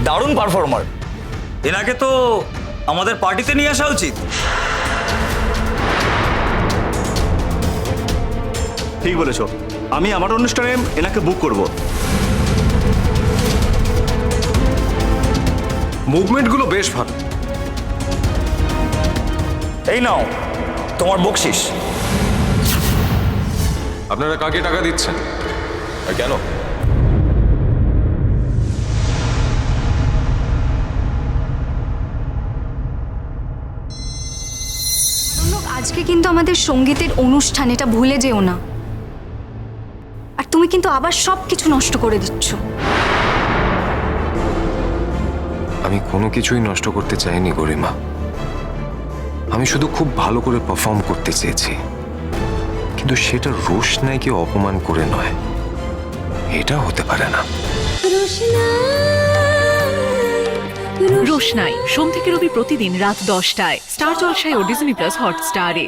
দারুণ পারফর্মার। এনাকে তো আমাদের পার্টিতে নিয়ে আসা উচিত। ঠিক বলেছো, আমি আমার অনুষ্ঠানে এনাকে বুক করব। মুভমেন্টগুলো বেশ ভালো। এই নাও তোমার বকশিস। আপনারা কাকে টাকা দিচ্ছেন আর কেন? আজকে কিন্তু আমাদের সঙ্গীতের অনুষ্ঠান, এটা ভুলে যেও না। আর তুমি কিন্তু আবার সব কিছু নষ্ট করে দিচ্ছ। আমি কোনো কিছুই নষ্ট করতে চাইনি গরিমা। আমি শুধু খুব ভালো করে পারফর্ম করতে চেয়েছি, কিন্তু সেটা রোশনাইকে অপমান করে নয়। এটা হতে পারে না। রোশনাই সোম থেকে রবি প্রতিদিন রাত 10টায় স্টার জলসায় ও ডিজনি প্লাস হটস্টারে।